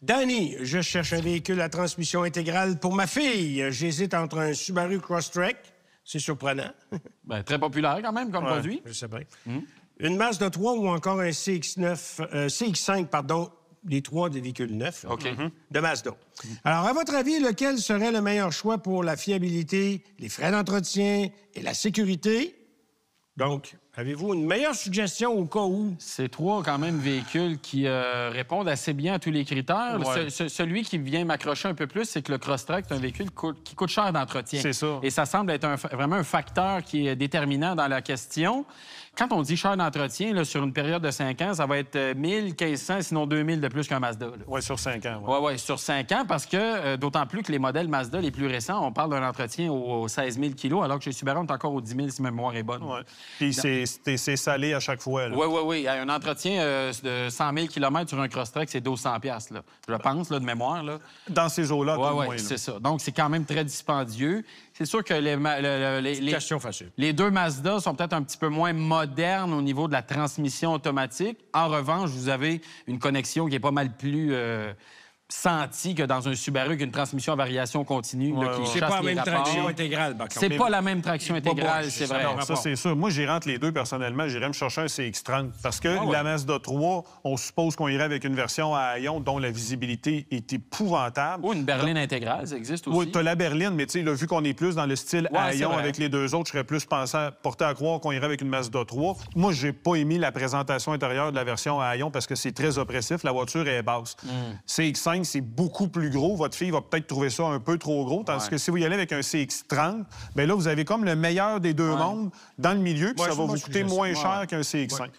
Danny, je cherche un véhicule à transmission intégrale pour ma fille. J'hésite entre un Subaru Crosstrek, c'est surprenant. Bien, très populaire quand même comme produit. Je sais bien. Une Mazda 3 ou encore un CX5, pardon, les trois des véhicules neufs de Mazda. Alors, à votre avis, lequel serait le meilleur choix pour la fiabilité, les frais d'entretien et la sécurité? Donc, avez-vous une meilleure suggestion au cas où? C'est trois, quand même, véhicules qui répondent assez bien à tous les critères. Ouais. Celui qui vient m'accrocher un peu plus, c'est que le Crosstrek, c'est un véhicule qui coûte cher d'entretien. C'est ça. Et ça semble être vraiment un facteur qui est déterminant dans la question. Quand on dit cher d'entretien, là, sur une période de 5 ans, ça va être 1 500, sinon 2 000 de plus qu'un Mazda. Oui, sur 5 ans. Oui, ouais, sur 5 ans, parce que d'autant plus que les modèles Mazda les plus récents, on parle d'un entretien aux 16 000 kilos, alors que chez Subaru, on est encore aux 10 000 si ma mémoire est bonne. Ouais. Puis c'est salé à chaque fois. Oui, oui, oui. Un entretien de 100 000 km sur un Crosstrek, c'est 1200 $, là. Je pense, là, de mémoire. Là. Dans ces eaux-là, tout le moins. Oui, c'est ça. Donc, c'est quand même très dispendieux. C'est sûr que Question facile. les deux Mazda sont peut-être un petit peu moins modernes au niveau de la transmission automatique. En revanche, vous avez une connexion qui est pas mal plus sentie que dans un Subaru qui a une transmission à variation continue. Là, qui C'est chasse pas la les même rapports. traction intégrale, par contre. C'est pas la même traction intégrale, c'est vrai. Ça, c'est sûr. Moi, j'irais entre les deux, personnellement. J'irais me chercher un CX-30. Parce que la Mazda 3, on suppose qu'on irait avec une version à haillons dont la visibilité est épouvantable. Ou une berline intégrale, ça existe aussi. Oui, tu as la berline, mais tu sais, là, vu qu'on est plus dans le style à haillons avec les deux autres, je serais plus porté à croire qu'on irait avec une Mazda 3. Moi, j'ai pas aimé la présentation intérieure de la version à haillons parce que c'est très oppressif. La voiture est basse. CX-5, c'est beaucoup plus gros. Votre fille va peut-être trouver ça un peu trop gros. Tandis que si vous y allez avec un CX-30, bien là, vous avez comme le meilleur des deux mondes dans le milieu, puis ça va vous coûter moins cher qu'un CX-5.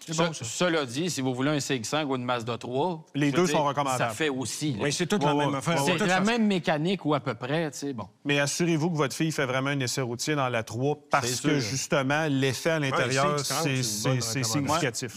Cela dit, si vous voulez un CX-5 ou une Mazda 3... Les deux sont recommandables. Ça fait aussi. Oui, c'est toute la même affaire. C'est la même mécanique ou à peu près, tu sais, bon. Mais assurez-vous que votre fille fait vraiment un essai routier dans la 3 parce que, justement, l'effet à l'intérieur, c'est significatif.